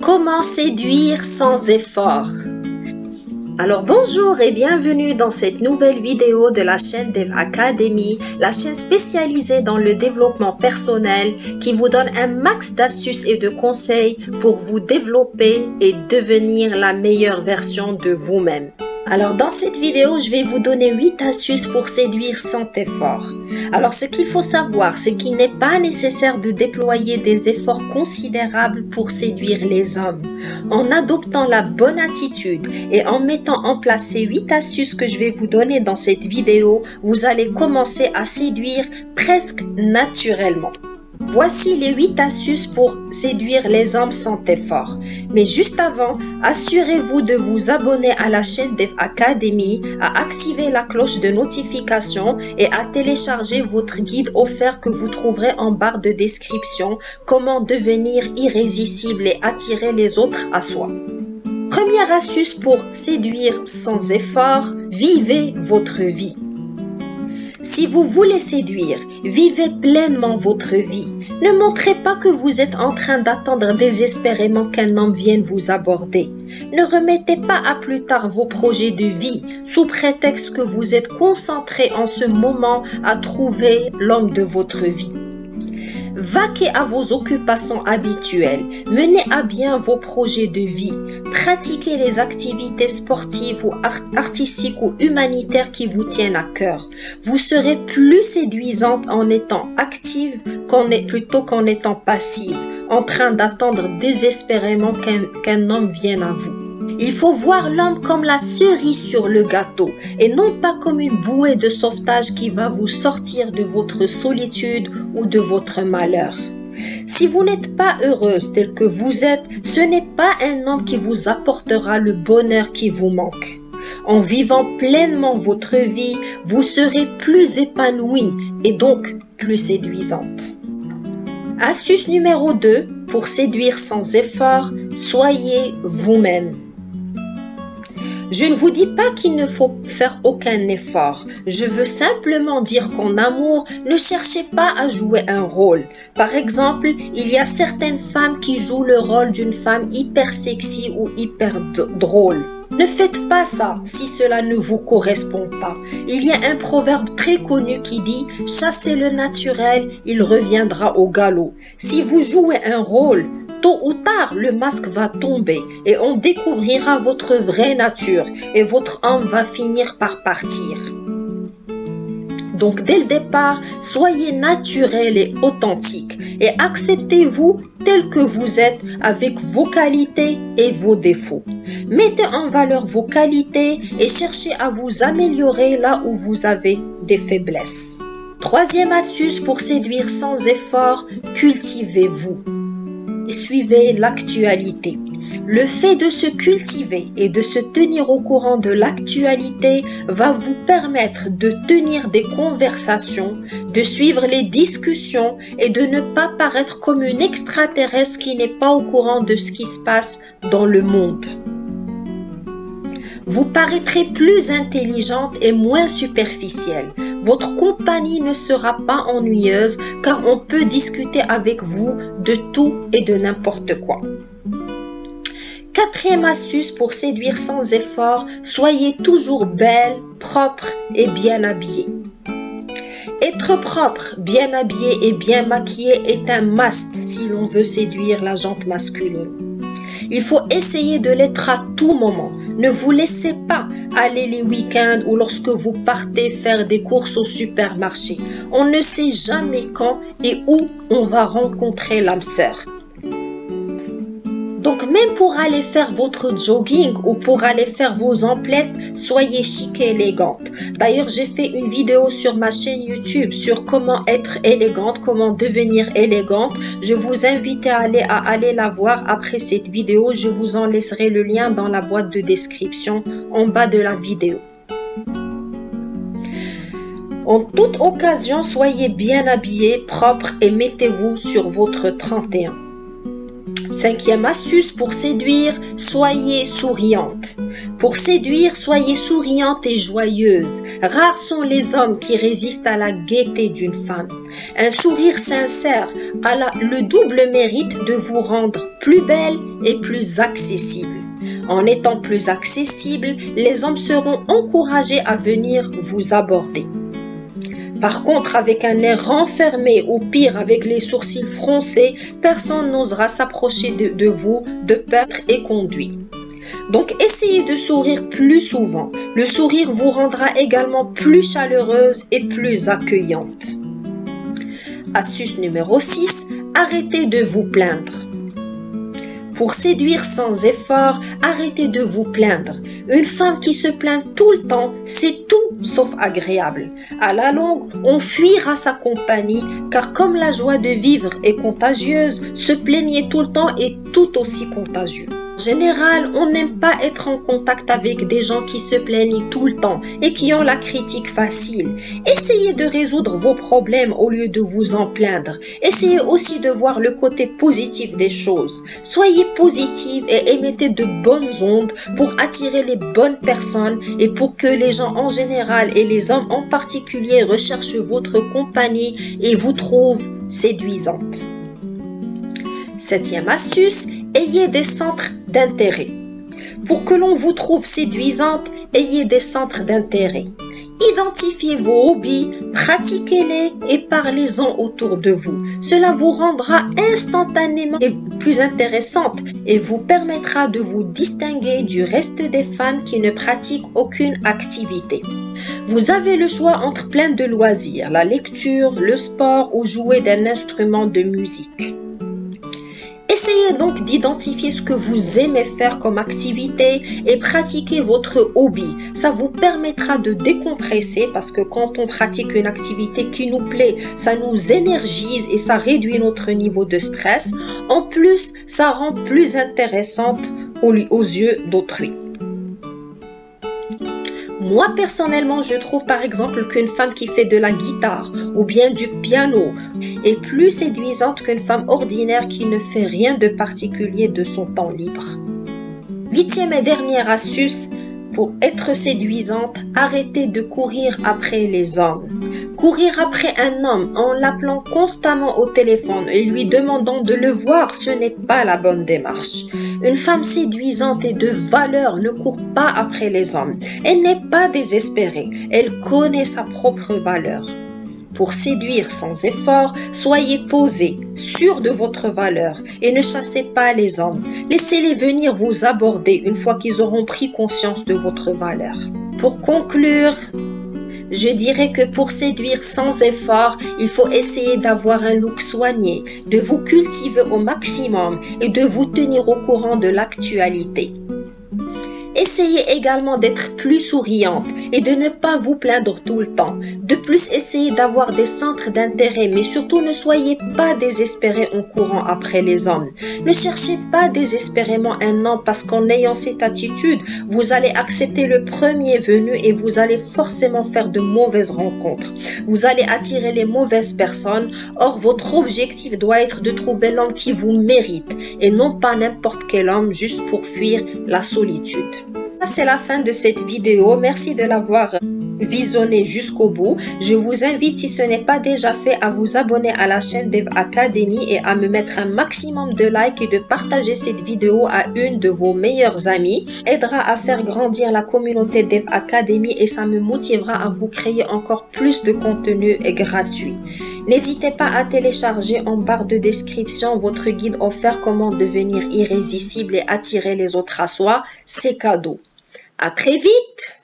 Comment séduire sans effort? Alors bonjour et bienvenue dans cette nouvelle vidéo de la chaîne Dev Academy, la chaîne spécialisée dans le développement personnel qui vous donne un max d'astuces et de conseils pour vous développer et devenir la meilleure version de vous-même. Alors dans cette vidéo, je vais vous donner 8 astuces pour séduire sans effort. Alors ce qu'il faut savoir, c'est qu'il n'est pas nécessaire de déployer des efforts considérables pour séduire les hommes. En adoptant la bonne attitude et en mettant en place ces 8 astuces que je vais vous donner dans cette vidéo, vous allez commencer à séduire presque naturellement. Voici les 8 astuces pour séduire les hommes sans effort. Mais juste avant, assurez-vous de vous abonner à la chaîne Dev Academy, à activer la cloche de notification et à télécharger votre guide offert que vous trouverez en barre de description, comment devenir irrésistible et attirer les autres à soi. Première astuce pour séduire sans effort, vivez votre vie. Si vous voulez séduire, vivez pleinement votre vie. Ne montrez pas que vous êtes en train d'attendre désespérément qu'un homme vienne vous aborder. Ne remettez pas à plus tard vos projets de vie sous prétexte que vous êtes concentré en ce moment à trouver l'homme de votre vie. Vaquez à vos occupations habituelles, menez à bien vos projets de vie, pratiquez les activités sportives ou artistiques ou humanitaires qui vous tiennent à cœur. Vous serez plus séduisante en étant active plutôt qu'en étant passive, en train d'attendre désespérément qu'un homme vienne à vous. Il faut voir l'homme comme la cerise sur le gâteau et non pas comme une bouée de sauvetage qui va vous sortir de votre solitude ou de votre malheur. Si vous n'êtes pas heureuse telle que vous êtes, ce n'est pas un homme qui vous apportera le bonheur qui vous manque. En vivant pleinement votre vie, vous serez plus épanouie et donc plus séduisante. Astuce numéro 2, pour séduire sans effort, soyez vous-même. Je ne vous dis pas qu'il ne faut faire aucun effort. Je veux simplement dire qu'en amour, ne cherchez pas à jouer un rôle. Par exemple, il y a certaines femmes qui jouent le rôle d'une femme hyper sexy ou hyper drôle. Ne faites pas ça si cela ne vous correspond pas. Il y a un proverbe très connu qui dit « Chassez le naturel, il reviendra au galop ». Si vous jouez un rôle, tôt ou tard, le masque va tomber et on découvrira votre vraie nature et votre âme va finir par partir. Donc, dès le départ, soyez naturel et authentique et acceptez-vous tel que vous êtes avec vos qualités et vos défauts. Mettez en valeur vos qualités et cherchez à vous améliorer là où vous avez des faiblesses. Troisième astuce pour séduire sans effort, cultivez-vous. Suivez l'actualité. Le fait de se cultiver et de se tenir au courant de l'actualité va vous permettre de tenir des conversations, de suivre les discussions et de ne pas paraître comme une extraterrestre qui n'est pas au courant de ce qui se passe dans le monde. Vous paraîtrez plus intelligente et moins superficielle. Votre compagnie ne sera pas ennuyeuse car on peut discuter avec vous de tout et de n'importe quoi. Quatrième astuce pour séduire sans effort, soyez toujours belle, propre et bien habillée. Être propre, bien habillé et bien maquillé est un must si l'on veut séduire la gente masculine. Il faut essayer de l'être à tout moment. Ne vous laissez pas aller les week-ends ou lorsque vous partez faire des courses au supermarché. On ne sait jamais quand et où on va rencontrer l'âme sœur. Donc même pour aller faire votre jogging ou pour aller faire vos emplettes, soyez chic et élégante. D'ailleurs, j'ai fait une vidéo sur ma chaîne YouTube sur comment être élégante, comment devenir élégante. Je vous invite à aller la voir après cette vidéo. Je vous en laisserai le lien dans la boîte de description en bas de la vidéo. En toute occasion, soyez bien habillés, propres et mettez-vous sur votre 31. 5e astuce pour séduire, soyez souriante. Pour séduire, soyez souriante et joyeuse. Rares sont les hommes qui résistent à la gaieté d'une femme. Un sourire sincère a le double mérite de vous rendre plus belle et plus accessible. En étant plus accessible, les hommes seront encouragés à venir vous aborder. Par contre, avec un air renfermé ou pire avec les sourcils froncés, personne n'osera s'approcher de vous de peur et conduit. Donc, essayez de sourire plus souvent. Le sourire vous rendra également plus chaleureuse et plus accueillante. Astuce numéro 6, arrêtez de vous plaindre. Pour séduire sans effort, arrêtez de vous plaindre. Une femme qui se plaint tout le temps, c'est tout sauf agréable. À la longue, on fuira sa compagnie, car comme la joie de vivre est contagieuse, se plaigner tout le temps est tout aussi contagieux. En général, on n'aime pas être en contact avec des gens qui se plaignent tout le temps et qui ont la critique facile. Essayez de résoudre vos problèmes au lieu de vous en plaindre. Essayez aussi de voir le côté positif des choses. Soyez positive et émettez de bonnes ondes pour attirer les bonnes personnes et pour que les gens en général et les hommes en particulier recherchent votre compagnie et vous trouvent séduisante. 7e astuce, ayez des centres d'intérêt. Pour que l'on vous trouve séduisante, ayez des centres d'intérêt. Identifiez vos hobbies, pratiquez-les et parlez-en autour de vous. Cela vous rendra instantanément plus intéressante et vous permettra de vous distinguer du reste des femmes qui ne pratiquent aucune activité. Vous avez le choix entre plein de loisirs, la lecture, le sport ou jouer d'un instrument de musique. Essayez donc d'identifier ce que vous aimez faire comme activité et pratiquez votre hobby. Ça vous permettra de décompresser parce que quand on pratique une activité qui nous plaît, ça nous énergise et ça réduit notre niveau de stress. En plus, ça rend plus intéressante aux yeux d'autrui. Moi, personnellement, je trouve par exemple qu'une femme qui fait de la guitare ou bien du piano est plus séduisante qu'une femme ordinaire qui ne fait rien de particulier de son temps libre. 8e et dernière astuce, pour être séduisante, arrêtez de courir après les hommes. Courir après un homme en l'appelant constamment au téléphone et lui demandant de le voir, ce n'est pas la bonne démarche. Une femme séduisante et de valeur ne court pas après les hommes. Elle n'est pas désespérée, elle connaît sa propre valeur. Pour séduire sans effort, soyez posé, sûr de votre valeur et ne chassez pas les hommes. Laissez-les venir vous aborder une fois qu'ils auront pris conscience de votre valeur. Pour conclure, je dirais que pour séduire sans effort, il faut essayer d'avoir un look soigné, de vous cultiver au maximum et de vous tenir au courant de l'actualité. Essayez également d'être plus souriante et de ne pas vous plaindre tout le temps. De plus, essayez d'avoir des centres d'intérêt, mais surtout ne soyez pas désespérés en courant après les hommes. Ne cherchez pas désespérément un homme parce qu'en ayant cette attitude, vous allez accepter le premier venu et vous allez forcément faire de mauvaises rencontres. Vous allez attirer les mauvaises personnes. Or, votre objectif doit être de trouver l'homme qui vous mérite et non pas n'importe quel homme juste pour fuir la solitude. C'est la fin de cette vidéo. Merci de l'avoir visionné jusqu'au bout. Je vous invite, si ce n'est pas déjà fait, à vous abonner à la chaîne Dev Academy et à me mettre un maximum de likes et de partager cette vidéo à une de vos meilleures amies. Aidera à faire grandir la communauté Dev Academy et ça me motivera à vous créer encore plus de contenu gratuit. N'hésitez pas à télécharger en barre de description votre guide offert comment devenir irrésistible et attirer les autres à soi. C'est cadeau. À très vite!